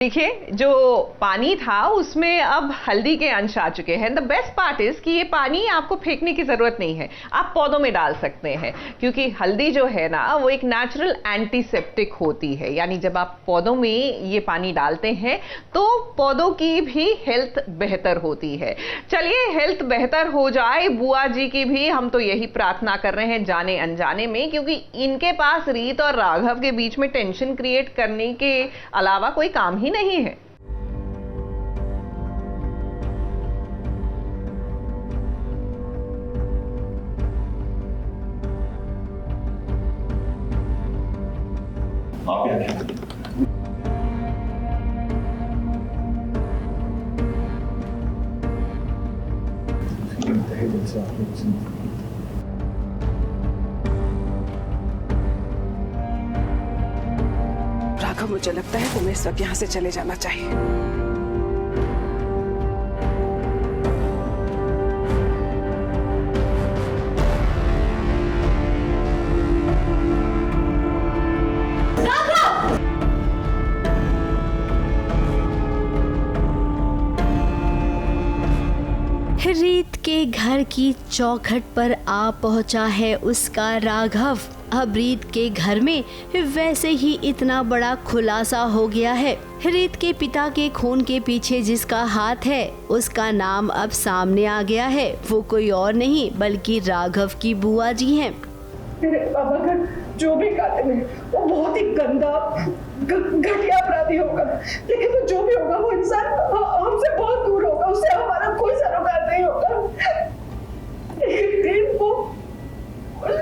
देखिए, जो पानी था उसमें अब हल्दी के अंश आ चुके हैं। द बेस्ट पार्ट इज कि ये पानी आपको फेंकने की जरूरत नहीं है, आप पौधों में डाल सकते हैं, क्योंकि हल्दी जो है ना वो एक नेचुरल एंटीसेप्टिक होती है। यानी जब आप पौधों में ये पानी डालते हैं तो पौधों की भी हेल्थ बेहतर होती है। चलिए, हेल्थ बेहतर हो जाए बुआ जी की भी, हम तो यही प्रार्थना कर रहे हैं जाने अनजाने में, क्योंकि इनके पास रीत और राघव के बीच में टेंशन क्रिएट करने के अलावा कोई काम ही नहीं है। आप क्या राघव, मुझे लगता है तुम्हें इस वक्त यहाँ से चले जाना चाहिए। रीत के घर की चौखट पर आ पहुंचा है उसका राघव। अब रीत के घर में वैसे ही इतना बड़ा खुलासा हो गया है। रीत के पिता के खून के पीछे जिसका हाथ है उसका नाम अब सामने आ गया है। वो कोई और नहीं बल्कि राघव की बुआ जी हैं। मेरे पापा का जो भी कातिल है वो बहुत ही गंदा घटिया अपराधी होगा, लेकिन वो जो भी होगा वो इंसान हमसे बहुत दूर होगा, उससे हमारा कोई सरोकार नहीं होगा। एक दिन वो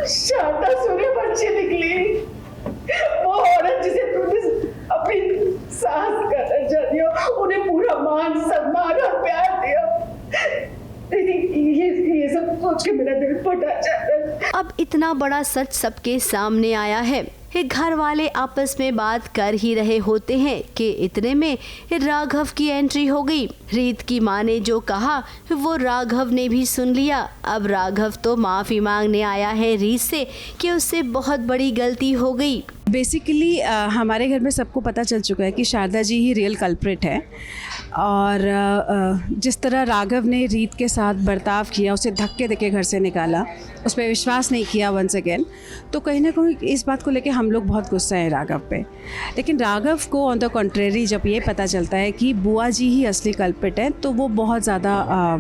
शारदा सूर्यवंशी निकली, वो औरत जिसे तूने अपनी सास करना चाहती हो, उन्हें पूरा मान सम्मान और प्यार दिया। ये सब सोच के मेरा दिल फटा जाता है। अब इतना बड़ा सच सबके सामने आया है। घर वाले आपस में बात कर ही रहे होते हैं कि इतने में राघव की एंट्री हो गई। रीत की माँ ने जो कहा वो राघव ने भी सुन लिया। अब राघव तो माफी मांगने आया है रीत से कि उससे बहुत बड़ी गलती हो गई। बेसिकली हमारे घर में सबको पता चल चुका है कि शारदा जी ही रियल कल्प्रिट है, और जिस तरह राघव ने रीत के साथ बर्ताव किया, उसे धक्के देके घर से निकाला, उस पर विश्वास नहीं किया वंस अगेन, तो कहीं ना कहीं इस बात को लेके हम लोग बहुत गुस्सा हैं राघव पे। लेकिन राघव को ऑन द कॉन्ट्रेरी जब ये पता चलता है कि बुआ जी ही असली कल्प्रिट है तो वो बहुत ज़्यादा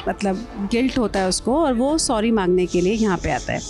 मतलब गिल्ट होता है उसको, और वो सॉरी मांगने के लिए यहाँ पे आता है।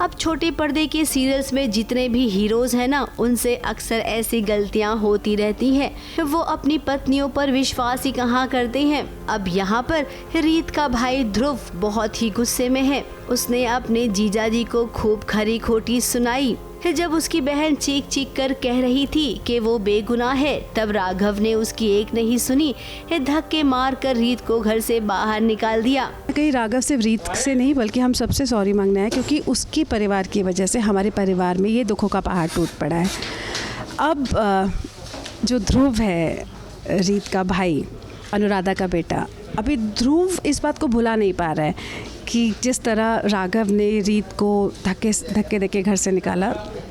अब छोटे पर्दे के सीरियल्स में जितने भी हीरोज हैं ना, उनसे अक्सर ऐसी गलतियाँ होती रहती हैं। वो अपनी पत्नियों पर विश्वास ही कहाँ करते हैं। अब यहाँ पर रीत का भाई ध्रुव बहुत ही गुस्से में है। उसने अपने जीजाजी को खूब खरी खोटी सुनाई। जब उसकी बहन चीख चीख कर कह रही थी कि वो बेगुनाह है, तब राघव ने उसकी एक नहीं सुनी, धक्के मार कर रीत को घर से बाहर निकाल दिया। कहीं राघव सिर्फ रीत से नहीं बल्कि हम सबसे सॉरी मांगना है, क्योंकि उसके परिवार की वजह से हमारे परिवार में ये दुखों का पहाड़ टूट पड़ा है। अब जो ध्रुव है रीत का भाई, अनुराधा का बेटा, अभी ध्रुव इस बात को भुला नहीं पा रहा है कि जिस तरह राघव ने रीत को धक्के देके घर से निकाला,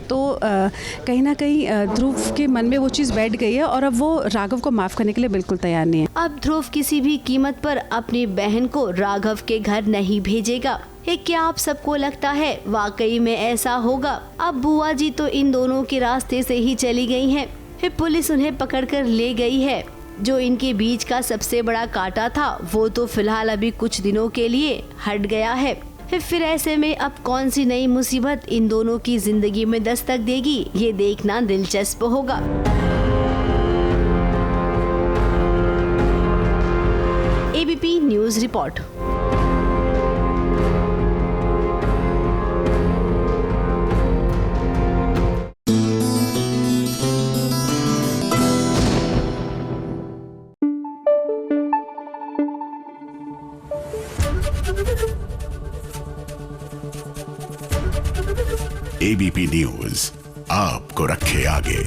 तो कहीं ना कहीं ध्रुव के मन में वो चीज़ बैठ गई है और अब वो राघव को माफ़ करने के लिए बिल्कुल तैयार नहीं है। अब ध्रुव किसी भी कीमत पर अपनी बहन को राघव के घर नहीं भेजेगा। क्या आप सबको लगता है वाकई में ऐसा होगा? अब बुआ जी तो इन दोनों के रास्ते से ही चली गई हैं। पुलिस उन्हें पकड़कर ले गई है। जो इनके बीच का सबसे बड़ा कांटा था वो तो फिलहाल अभी कुछ दिनों के लिए हट गया है। फिर ऐसे में अब कौन सी नई मुसीबत इन दोनों की जिंदगी में दस्तक देगी, ये देखना दिलचस्प होगा। ABP news report. ABP news आपको रखे आगे।